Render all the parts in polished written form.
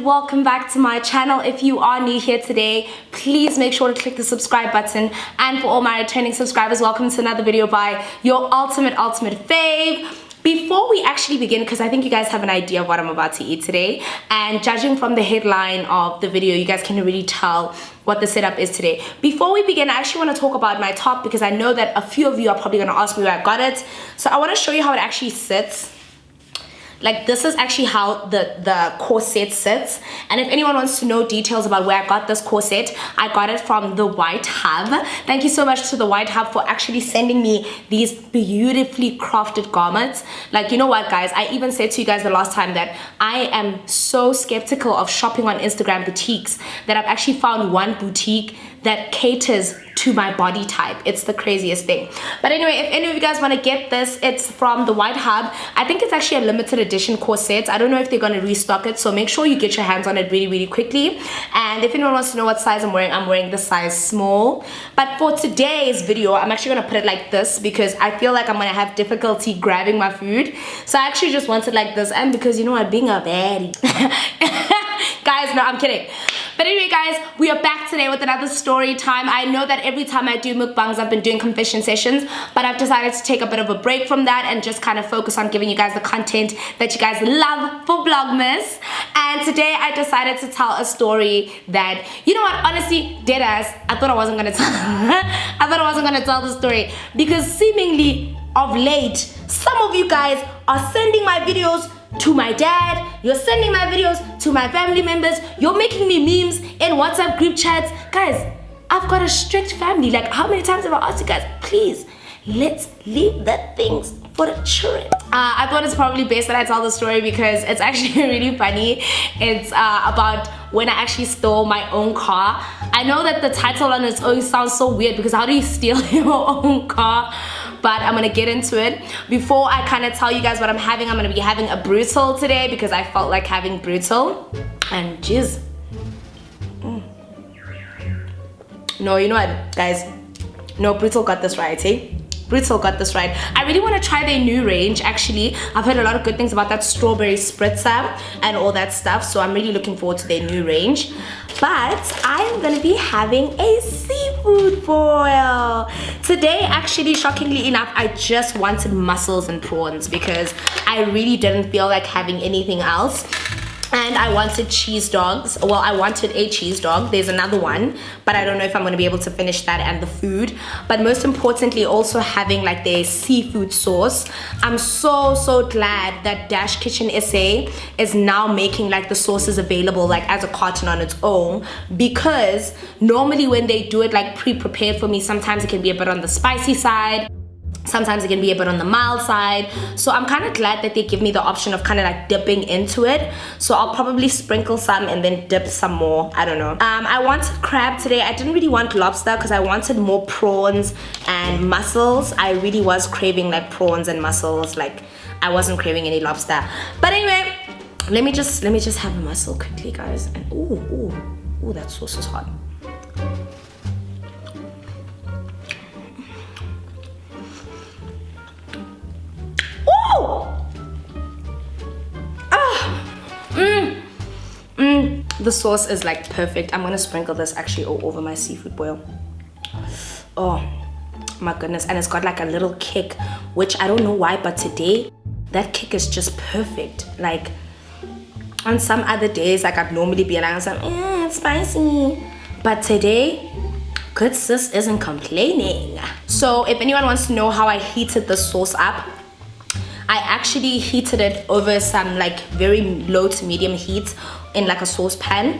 welcome back to my channel. If you are new here today, please make sure to click the subscribe button, and for all my returning subscribers, welcome to another video by your ultimate fave. Before we actually begin, because I think you guys have an idea of what I'm about to eat today, and judging from the headline of the video, you guys can really tell what the setup is today. Before we begin, I actually want to talk about my top, because I know that a few of you are probably going to ask me where I got it. So I want to show you how it actually sits. Like, this is actually how the corset sits, and if anyone wants to know details about where I got this corset, I got it from the White Hub. Thank you so much to the White Hub for actually sending me these beautifully crafted garments. Like, you know what, guys, I even said to you guys the last time that I am so skeptical of shopping on Instagram boutiques that I've actually found one boutique that caters to my body type. It's the craziest thing. But anyway, if any of you guys want to get this, it's from the White Hub. I think it's actually a limited edition corset. I don't know if they're going to restock it, so make sure you get your hands on it really quickly. And if anyone wants to know what size I'm wearing the size small. But for today's video, I'm actually going to put it like this because I feel like I'm going to have difficulty grabbing my food. So I actually just want it like this, and because you know what, being a baddie. Guys, no, I'm kidding. But anyway, guys, we are back today with another story time. I know that every time I do mukbangs, I've been doing confession sessions, but I've decided to take a bit of a break from that and just kind of focus on giving you guys the content that you guys love for Vlogmas. And today I decided to tell a story that, you know what, honestly, deadass, I thought I wasn't gonna tell. I thought I wasn't gonna tell the story because seemingly of late, some of you guys are sending my videos to my dad, you're sending my videos to my family members, you're making me memes in WhatsApp group chats. Guys, I've got a strict family. Like, how many times have I asked you guys, please, let's leave the things for the children. I thought it's probably best that I tell the story because it's actually really funny. It's about when I actually stole my own car. I know that the title on its own sounds so weird because how do you steal your own car? But I'm gonna get into it. Before I kind of tell you guys what I'm having, I'm gonna be having a brutal today because I felt like having brutal. And jizz. No, you know what, guys? No, brutal got this right, eh? Brutal got this right. I really want to try their new range, actually. I've heard a lot of good things about that strawberry spritzer and all that stuff, so I'm really looking forward to their new range. But I'm gonna be having a seafood boil today. Actually, shockingly enough, I just wanted mussels and prawns because I really didn't feel like having anything else. And I wanted cheese dogs. Well, I wanted a cheese dog. There's another one, but I don't know if I'm going to be able to finish that and the food. But most importantly, also having like their seafood sauce. I'm so glad that Dash Kitchen SA is now making like the sauces available like as a carton on its own, because normally when they do it like pre-prepared for me, sometimes it can be a bit on the spicy side. Sometimes it can be a bit on the mild side. So I'm kind of glad that they give me the option of kind of like dipping into it. So I'll probably sprinkle some and then dip some more. I don't know. I wanted crab today. I didn't really want lobster because I wanted more prawns and mussels. I really was craving like prawns and mussels. Like, I wasn't craving any lobster. But anyway, let me just have a mussel quickly, guys. And ooh, that sauce is hot. The sauce is like perfect. I'm gonna sprinkle this actually all over my seafood boil. Oh my goodness. And it's got like a little kick, which I don't know why, but today that kick is just perfect. Like, on some other days, like I'd normally be like, it's spicy, but today good sis isn't complaining. So if anyone wants to know how I heated the sauce up, I actually heated it over some like very low to medium heat in like a saucepan,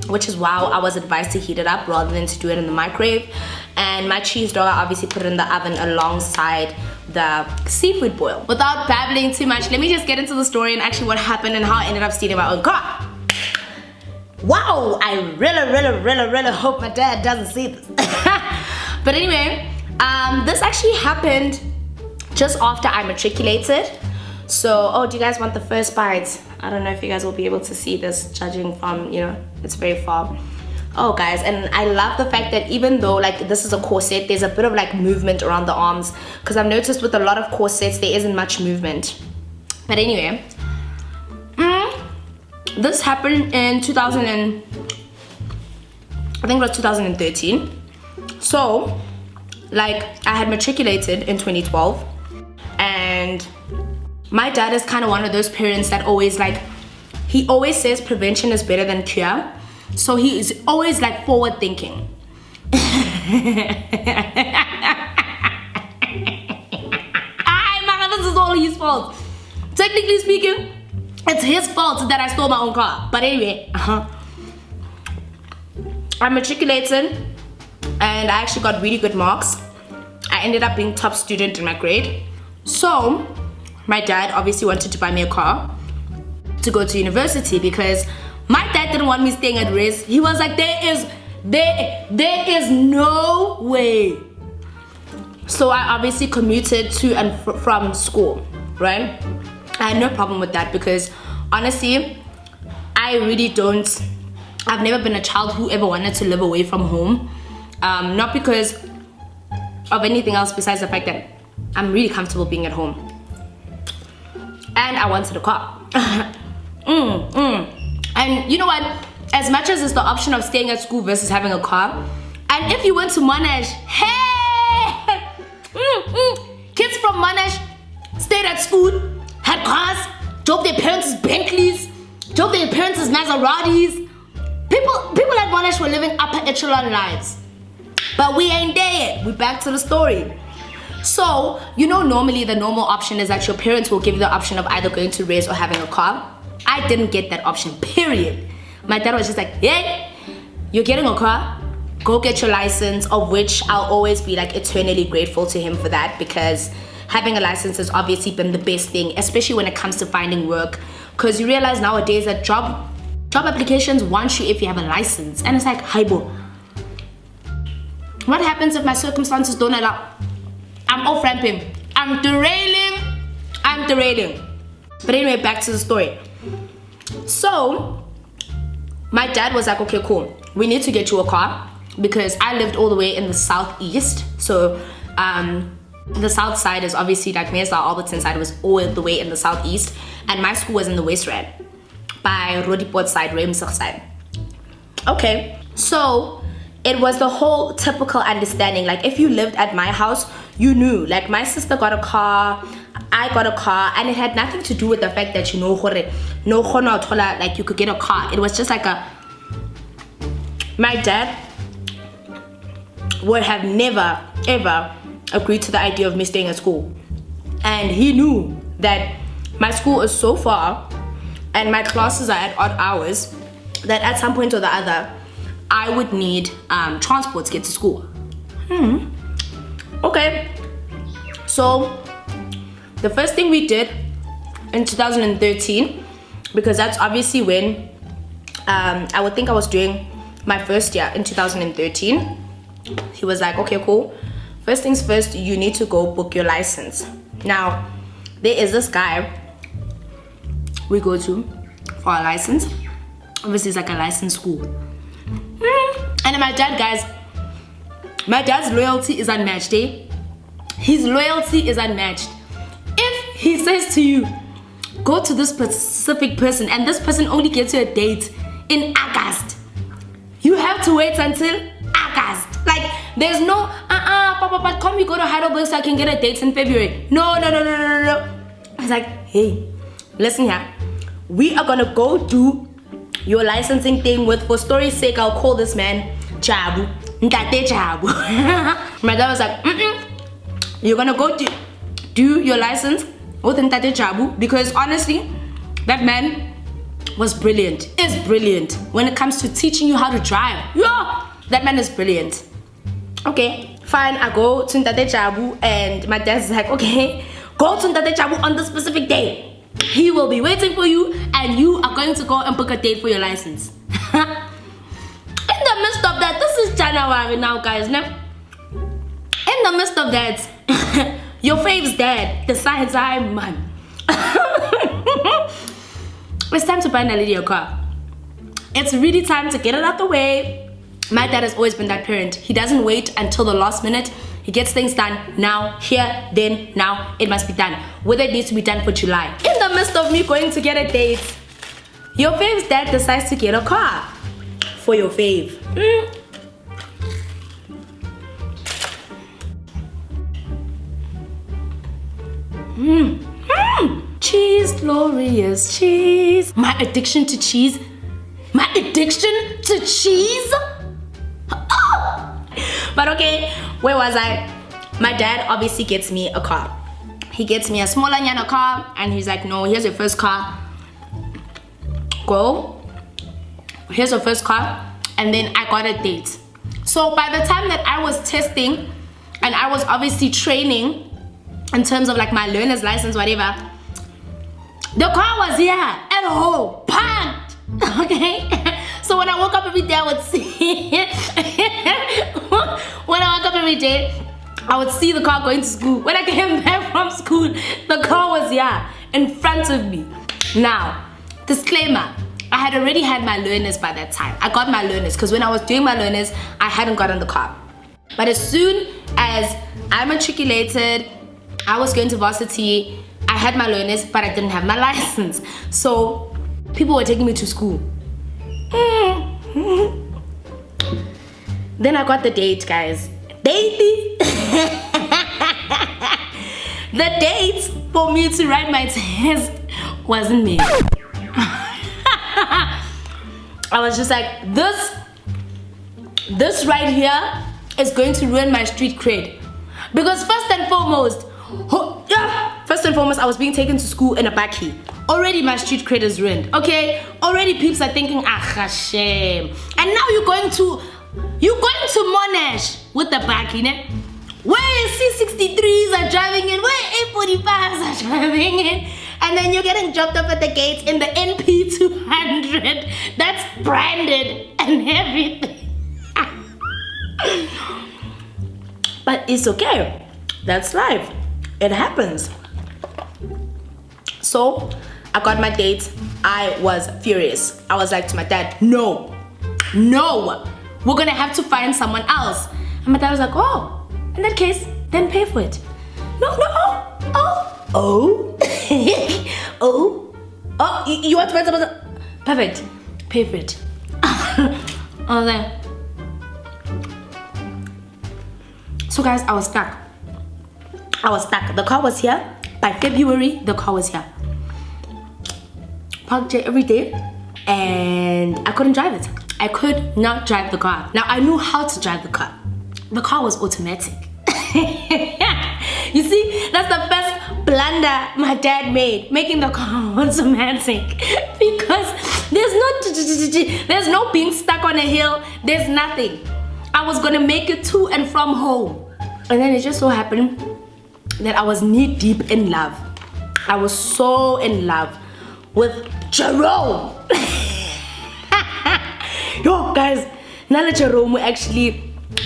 which is why I was advised to heat it up rather than to do it in the microwave. And my cheese dog, I obviously put it in the oven alongside the seafood boil. Without babbling too much, let me just get into the story and actually what happened and how I ended up stealing my own car. Wow, I really hope my dad doesn't see this. But anyway, this actually happened just after I matriculated. So, oh, do you guys want the first bite? I don't know if you guys will be able to see this, judging from, you know, it's very far. Oh, guys, and I love the fact that even though like this is a corset, there's a bit of like movement around the arms, because I've noticed with a lot of corsets there isn't much movement. But anyway, this happened in 2000 and I think it was 2013. So like I had matriculated in 2012, and my dad is kind of one of those parents that always like, he always says prevention is better than cure. So he is always like forward thinking. This is all his fault. Technically speaking, it's his fault that I stole my own car. But anyway, I matriculated and I actually got really good marks. I ended up being top student in my grade. So my dad obviously wanted to buy me a car to go to university, because my dad didn't want me staying at res. He was like, there is no way. So I obviously commuted to and from school, right? I had no problem with that, because honestly, I've never been a child who ever wanted to live away from home. Not because of anything else besides the fact that I'm really comfortable being at home. And I wanted a car. And you know what? As much as it's the option of staying at school versus having a car, and if you went to Monash, hey! Kids from Monash stayed at school, had cars, drove their parents' Bentleys, drove their parents' Maseratis. People at Monash were living upper echelon lives. But we ain't there yet. We're back to the story. So, you know, normally the normal option is that your parents will give you the option of either going to res or having a car. I didn't get that option, period. My dad was just like, yeah, you're getting a car, go get your license, of which I'll always be like eternally grateful to him for that, because having a license has obviously been the best thing, especially when it comes to finding work, because you realize nowadays that job applications want you if you have a license. And it's like, hibo, what happens if my circumstances don't allow? I'm off ramping, I'm derailing. But anyway, back to the story. So my dad was like, okay, cool, we need to get you a car, because I lived all the way in the southeast. So the south side is obviously like Meestal, Alberton side was all the way in the southeast, and my school was in the West Rand by Rodiport side, Remsig side. Okay, so it was the whole typical understanding. Like if you lived at my house, you knew, like my sister got a car, I got a car, and it had nothing to do with the fact that, you know, like you could get a car. It was just like my dad would have never ever agreed to the idea of me staying at school, and he knew that my school is so far and my classes are at odd hours that at some point or the other I would need transport to get to school. Okay, so the first thing we did in 2013, because that's obviously when I would think I was doing my first year in 2013, he was like, okay, cool, first things first, you need to go book your license. Now there is this guy we go to for our license. Obviously it's like a license school. And my dad, guys, my dad's loyalty is unmatched, eh? His loyalty is unmatched. If he says to you, go to this specific person, and this person only gets you a date in August, you have to wait until August. Like there's no Papa, come we go to Heidelberg so I can get a date in February. No. I was like, hey, listen here, we are gonna go do your licensing thing with, for story's sake, I'll call this man Jabu. Ntate Jabu. My dad was like, you're gonna go do your license with Ntate Jabu, because honestly, that man was brilliant, is brilliant when it comes to teaching you how to drive. Yeah, that man is brilliant. Okay, fine, I go to Ntate Jabu, and my dad's like, okay, go to Ntate Jabu on the specific day. He will be waiting for you, and you are going to go and book a date for your license. In the midst of that, this is January now, guys. Now, in the midst of that, your fave's dad decides, man, it's time to buy Naledi a car. It's really time to get it out the way. My dad has always been that parent. He doesn't wait until the last minute. He gets things done now, here, then, now. It must be done. Whether it needs to be done for July. In the midst of me going to get a date, Your fave's dad decides to get a car for your fave. Cheese, glorious cheese. My addiction to cheese. My addiction to cheese. But okay, where was I? My dad obviously gets me a car. He gets me a smaller Nyana car, and he's like, no, here's your first car. Go. Here's your first car. And then I got a date. So by the time that I was testing, and I was obviously training in terms of like my learner's license, whatever, the car was here at home, parked. Okay? So when I woke up every day, I would see when I woke up every day, I would see the car going to school. When I came back from school, the car was here in front of me. Now, disclaimer, I had already had my learners by that time. I got my learners because when I was doing my learners, I hadn't gotten the car. But as soon as I matriculated, I was going to varsity, I had my learners, but I didn't have my license. So people were taking me to school. Then I got the date, guys. Date. The date for me to write my test wasn't me. I was just like, this right here is going to ruin my street cred. Because first and foremost, I was being taken to school in a bakkie. Already my street cred is ruined, okay? Already peeps are thinking, shame. And now you're going to Monash with the bakkie, ne? Where C63s are driving in, where A45s are driving in, and then you're getting dropped off at the gates in the NP200 that's branded and everything. But it's okay. That's life. It happens. So I got my date. I was furious. I was like to my dad, no, we're gonna have to find someone else. And my dad was like, oh, in that case, then pay for it. No, you want to find someone else? Perfect, pay for it. I was like, so guys, I was stuck. The car was here. By February, the car was here. Parked it every day, and I couldn't drive it. I could not drive the car. Now, I knew how to drive the car. The car was automatic. You see, that's the first blunder my dad made, making the car automatic. Because there's no being stuck on a hill. There's nothing. I was gonna make it to and from home. And then it just so happened that I was knee deep in love. I was so in love with Jerome. Yo, guys, Nala Jerome,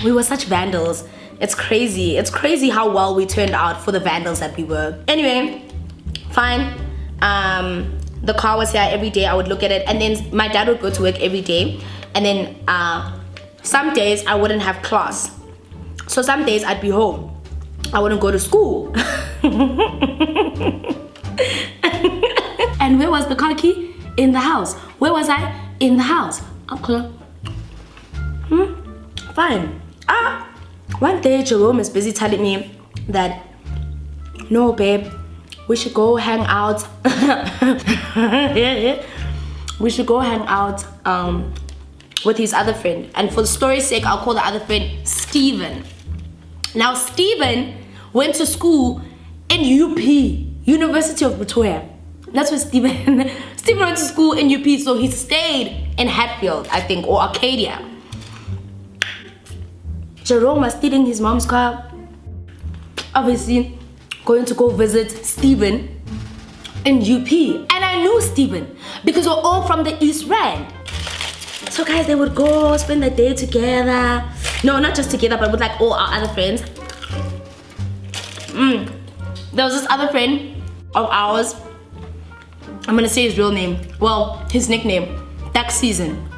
we were such vandals. It's crazy. It's crazy how well we turned out for the vandals that we were. Anyway, fine. The car was here every day. I would look at it, and then my dad would go to work every day. And then some days I wouldn't have class. So some days I'd be home. I wouldn't go to school. And where was the car key? In the house. Where was I? In the house. Okay. Fine. One day Jerome is busy telling me that, no babe, we should go hang out. We should go hang out with his other friend. And for the story's sake, I'll call the other friend Steven. Now Steven went to school in UP, University of Pretoria. That's where Steven went to school in UP, so he stayed in Hatfield, I think, or Arcadia. Jerome was stealing his mom's car, obviously going to go visit Steven in UP. And I knew Steven because we're all from the East Rand. So guys, they would go spend the day together. No, not just together, but with like all our other friends. There was this other friend of ours. I'm gonna say his real name. Well, his nickname, Duck Season.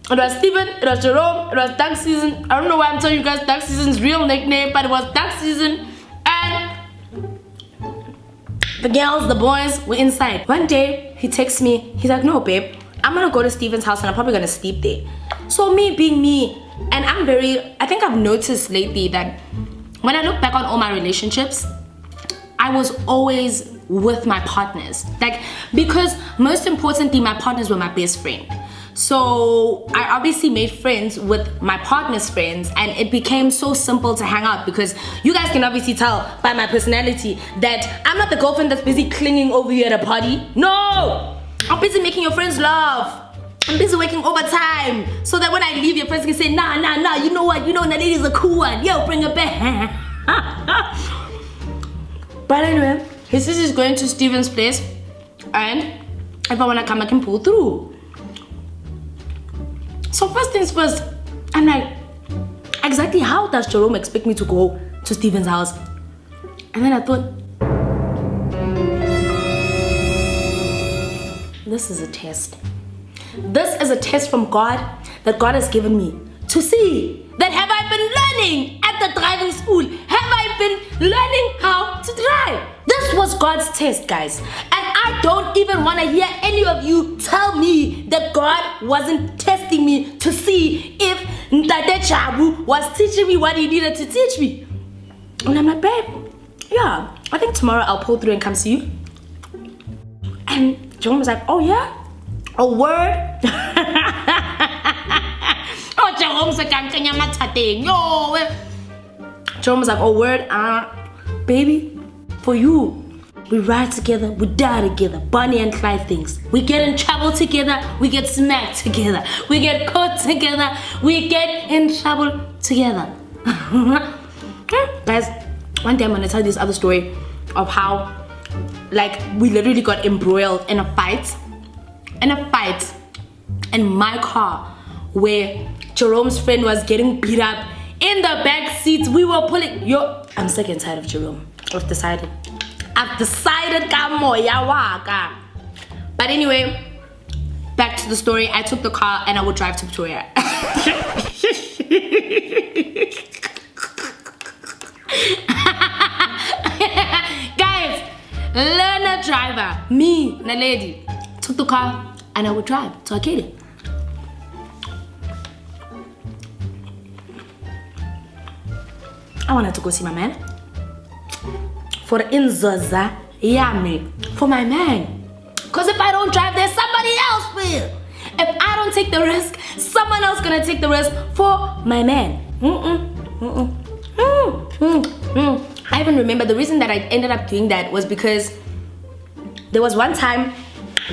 It was Steven, it was Jerome, it was Duck Season. I don't know why I'm telling you guys Duck Season's real nickname, but it was Duck Season. And The girls, the boys were inside. One day, he texts me. He's like, no, babe, I'm gonna go to Steven's house and I'm probably gonna sleep there. So me being me, and I think I've noticed lately that when I look back on all my relationships, I was always with my partners. Like, because most importantly, my partners were my best friend. So I obviously made friends with my partner's friends, and it became so simple to hang out because you guys can obviously tell by my personality that I'm not the girlfriend that's busy clinging over you at a party. No! I'm busy making your friends laugh. I'm busy working overtime so that when I leave, your friends can say, nah, you know what? You know Naledi's a cool one. Yo, bring her back. But anyway, he says he's going to Steven's place, and if I want to come, I can pull through. So first things first, I'm like, exactly how does Jerome expect me to go to Steven's house? And then I thought, this is a test. This is a test from God that God has given me to see that have I been learning at the driving school? Have I been learning how to drive? This was God's test, guys. And I don't even want to hear any of you tell me that God wasn't testing me to see if Ntate Chabu was teaching me what he needed to teach me. And I'm like, babe, yeah, I think tomorrow I'll pull through and come see you. And Jerome was like, oh yeah? A word? Oh, Jerome's like, Jerome was like, oh word? Baby, for you, we ride together, we die together, Bonnie and Clyde things. We get in trouble together, we get smacked together, we get caught together, we get in trouble together. Guys, one day I'm gonna tell you this other story of how, like, we literally got embroiled in a fight in my car where Jerome's friend was getting beat up in the back seats. We were pulling. I'm sick and tired of Jerome. I've decided. But anyway, back to the story. I took the car and I would drive to Victoria. Guys, learner driver, me, Naledi, took the car and I would drive to Arcadia. I wanted to go see my man. For Inzoza Yami. For my man. Because if I don't drive there, somebody else will. If I don't take the risk, someone else gonna take the risk for my man. I even remember the reason that I ended up doing that was because there was one time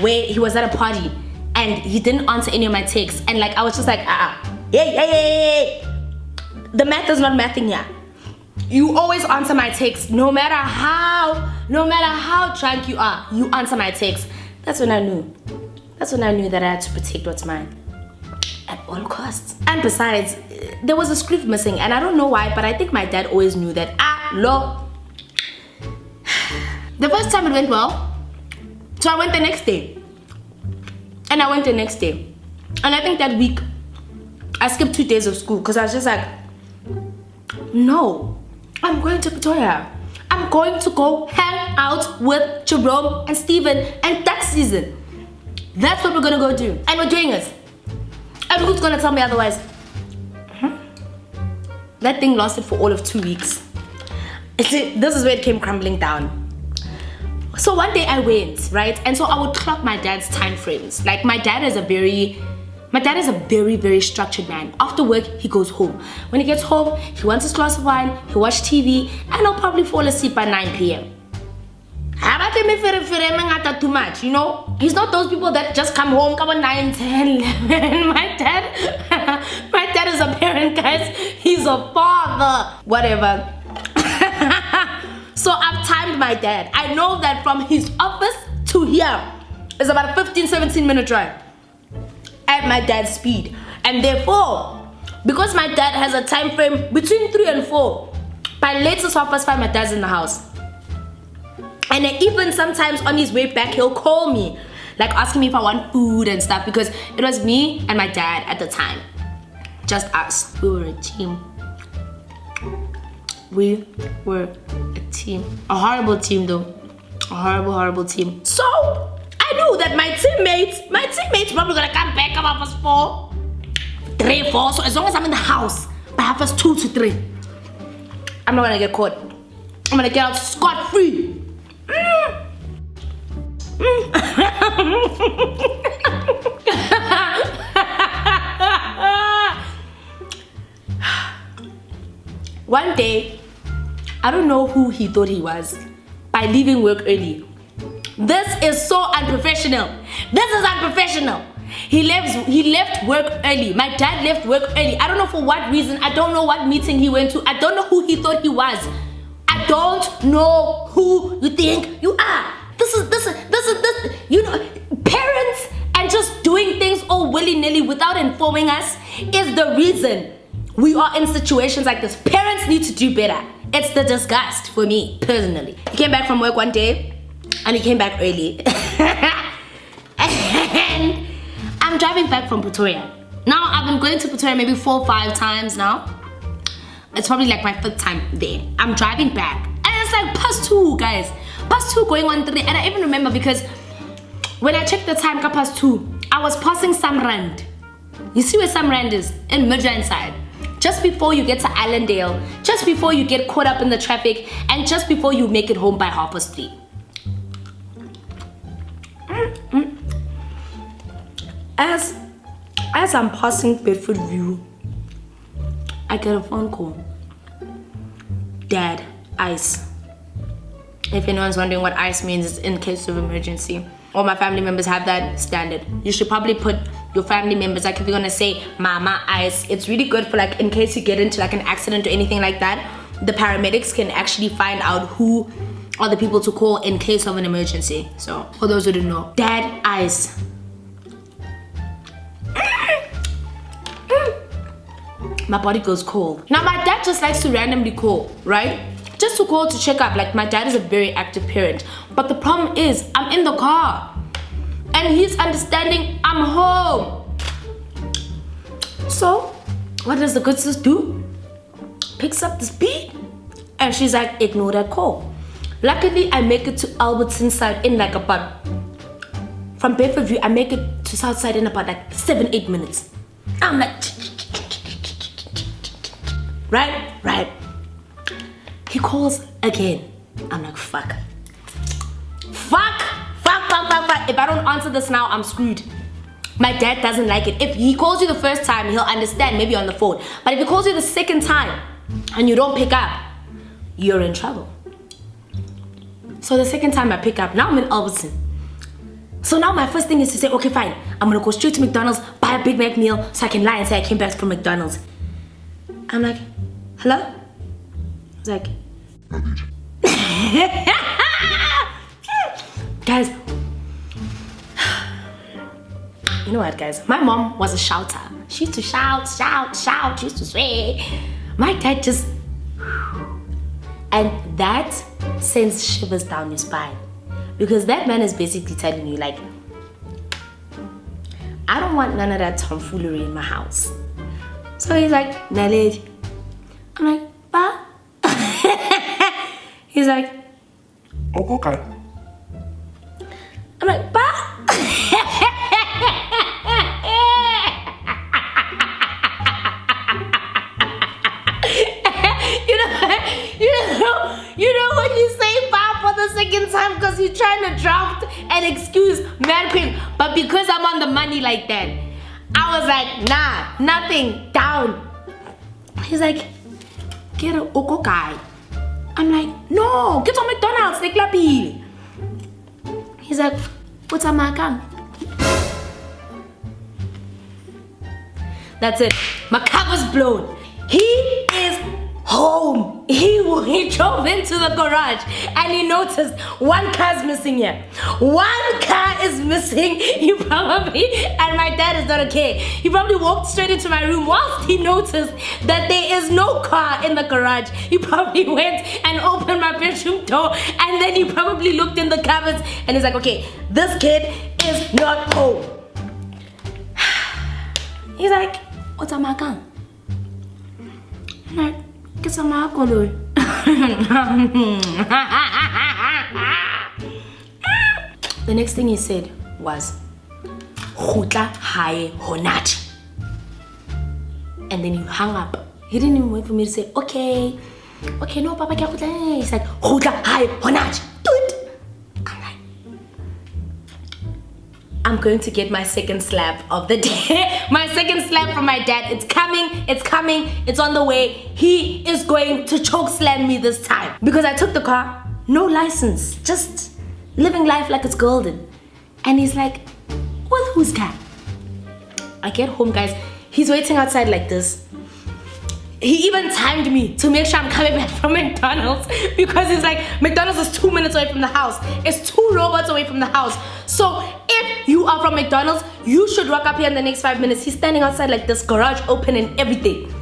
where he was at a party and he didn't answer any of my texts, and like I was just like, hey, the math is not mathing here. You always answer my texts, no matter how drunk you are, you answer my texts. That's when I knew that I had to protect what's mine at all costs. And besides, there was a script missing, and I don't know why, but I think my dad always knew that. The first time it went well, so I went the next day. And I went the next day. And I think that week, I skipped 2 days of school because I was just like, no, I'm going to Victoria. I'm going to go hang out with Jerome and Steven and tax season. That's what we're gonna go do. And we're doing it. And who's gonna tell me otherwise? That thing lasted for all of 2 weeks. This is where it came crumbling down. So one day I went, right? And so I would clock my dad's time frames. Like my dad is a very, very structured man. After work, he goes home. When he gets home, he wants his glass of wine, he'll watch TV, and he'll probably fall asleep by 9 p.m. Too much, you know? He's not those people that just come home, come on 9, 10, 11. My dad is a parent, guys. He's a father. Whatever. So I've timed my dad. I know that from his office to here is about a 15-17 minute drive at my dad's speed. And therefore, because my dad has a time frame between 3 and 4, by latest 5:05 my dad's in the house. And then even sometimes on his way back, he'll call me, like asking me if I want food and stuff, because it was me and my dad at the time. Just us. We were a team. We were a team. A horrible team though. A horrible, horrible team. So I knew that my teammates probably gonna come back about 4, 3, 4. So as long as I'm in the house by 2 to 3, I'm not gonna get caught. I'm gonna get out scot-free. One day, I don't know who he thought he was by leaving work early. This is so unprofessional. This is unprofessional. He left work early. My dad left work early. I don't know for what reason. I don't know what meeting he went to. I don't know who he thought he was. I don't know who you think you are. This is, you know, parents and just doing things all willy-nilly without informing us is the reason we are in situations like this. Parents need to do better. It's the disgust for me, personally. He came back from work one day, and he came back early. And I'm driving back from Pretoria. Now, I've been going to Pretoria maybe 4 or 5 times now. It's probably like my 5th time there. I'm driving back, and it's like past 2, guys. Past 2 going on 3, and I even remember because when I checked the time, past 2, I was passing Samrand. You see where Samrand is? In Midrand side. Just before you get to Allendale, just before you get caught up in the traffic, and just before you make it home by 3:30. As I'm passing Bedford View, I get a phone call. Dad, ice. If anyone's wondering what ice means, it's in case of emergency. All my family members have that standard. You should probably put your family members, like if you're gonna say mama ice, it's really good for like in case you get into like an accident or anything like that, the paramedics can actually find out who are the people to call in case of an emergency. So for those who didn't know, dad ice. My body goes cold. Now my dad just likes to randomly call, right? Just to call to check up. Like my dad is a very active parent. But the problem is I'm in the car and he's understanding I'm home. So what does the good sis do? Picks up the speed and she's like, ignore that call. Luckily I make it to Albertson side in like about, from Bedford View I make it to South side in about like 7-8 minutes. I'm like, right. He calls again. I'm like, fuck. If I don't answer this now, I'm screwed. My dad doesn't like it. If he calls you the first time, he'll understand, maybe on the phone. But if he calls you the second time and you don't pick up, you're in trouble. So the second time I pick up, now I'm in Albertson. So now my first thing is to say, okay, fine. I'm gonna go straight to McDonald's, buy a Big Mac meal so I can lie and say I came back from McDonald's. I'm like, hello? He's like, guys, you know what, guys? My mom was a shouter. She used to shout. She used to swear. My dad just, and that sends shivers down your spine, because that man is basically telling you, like, I don't want none of that tomfoolery in my house. So he's like, Naledi. I'm like, ba? He's like, oh, okay. I'm like, ba? You know when you say ba for the second time because you're trying to draft an excuse mad quick, but because I'm on the money like that, I was like, nah, nothing, down. He's like, get a oko guy. I'm like, no, get on McDonald's, like lapi. He's like, what's a makan? That's it. My cover's blown. He is home. He drove into the garage and he noticed one car's missing here. One car is missing. He probably, and my dad is not okay. He probably walked straight into my room whilst he noticed that there is no car in the garage. He probably went and opened my bedroom door and then he probably looked in the cupboards and he's like, okay, this kid is not home. He's like, what's a makan? I'm like, get some alcohol. the next thing he said was, "Khutla hae honat." And then he hung up. He didn't even wait for me to say, okay, no, Papa, he's like, "Khutla hae honat." I'm like, I'm going to get my second slap of the day. My second slap from my dad. It's coming, it's on the way. He is going to choke slam me this time. Because I took the car, no license, just living life like it's golden. And he's like, with whose car? I get home, guys. He's waiting outside like this. He even timed me to make sure I'm coming back from McDonald's, because he's like, McDonald's is 2 minutes away from the house. It's 2 robots away from the house. So if you are from McDonald's, you should rock up here in the next 5 minutes. He's standing outside like this, garage open and everything.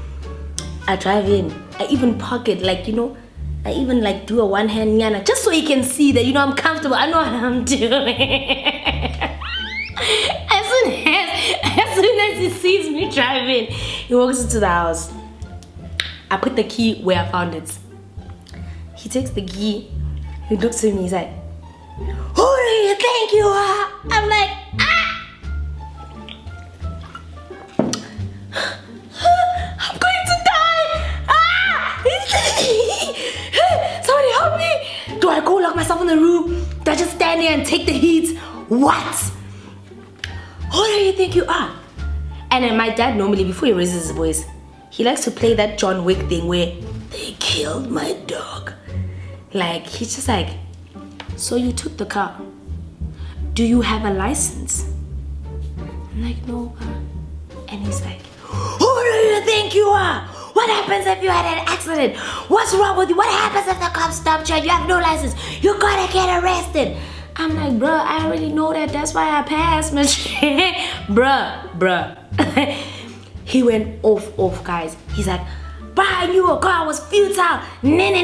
I drive in. I even park it, like, you know, I even like do a one-hand nyana just so he can see that, you know, I'm comfortable. I know what I'm doing. As soon as he sees me driving, he walks into the house. I put the key where I found it. He takes the key. He looks at me. He's like, "Who do you think you are?" I'm like, "Ah! I'm going to die! Ah! Somebody help me!" Do I go lock myself in the room? Do I just stand here and take the heat? What? Who do you think you are? And then my dad normally, before he raises his voice, he likes to play that John Wick thing where they killed my dog. Like, he's just like, "So you took the car. Do you have a license?" I'm like, "No, Pa." And he's like, "Who do you think you are? What happens if you had an accident? What's wrong with you? What happens if the cops stop you and you have no license? You gotta get arrested." I'm like, "Bruh, I already know that. That's why I passed, man." Bruh. He went off, guys. He's like, "Buying you a car was futile. Then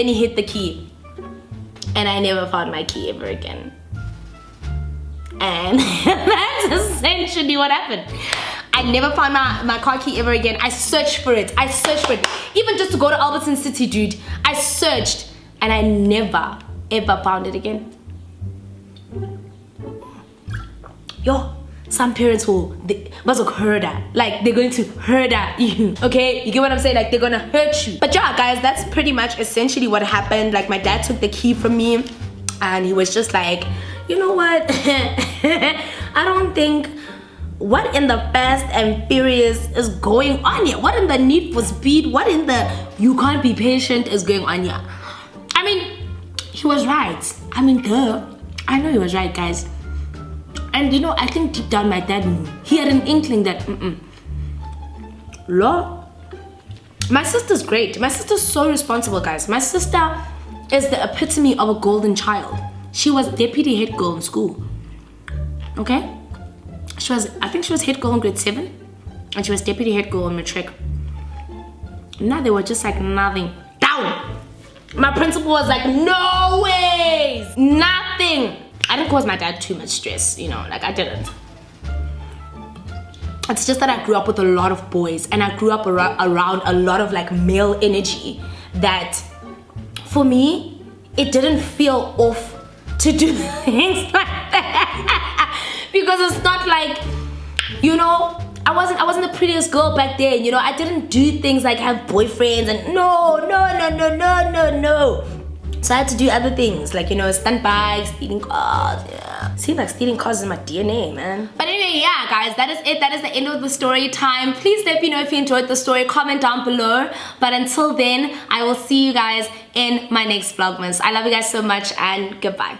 he hit the key. And I never found my key ever again. And that's essentially what happened. I never found my car key ever again. I searched for it. Even just to go to Alberton City, dude. I searched. And I never, ever found it again. Yo, some parents like they're going to hurt you. Okay, you get what I'm saying? Like, they're gonna hurt you. But yeah, guys, that's pretty much essentially what happened. Like, my dad took the key from me and he was just like, "You know what? I don't think, what in the Fast and Furious is going on here? What in the Need for Speed? What in the You Can't Be Patient is going on here?" I mean, he was right. I mean, duh. I know he was right, guys. And you know, I think deep down my dad knew. He had an inkling that, Lord. My sister's great. My sister's so responsible, guys. My sister is the epitome of a golden child. She was deputy head girl in school. Okay? I think she was head girl in grade 7. And she was deputy head girl in matric. Now they were just like nothing. Down! My principal was like, "No ways! Nothing!" I didn't cause my dad too much stress, you know, like I didn't. It's just that I grew up with a lot of boys and I grew up around a lot of like male energy that for me, it didn't feel off to do things like that. Because it's not like, you know, I wasn't the prettiest girl back then, you know. I didn't do things like have boyfriends and no. So I had to do other things, like, you know, stunt bikes, stealing cars, yeah. Seems like stealing cars is my DNA, man. But anyway, yeah, guys, that is it. That is the end of the story time. Please let me know if you enjoyed the story. Comment down below. But until then, I will see you guys in my next Vlogmas. I love you guys so much and goodbye.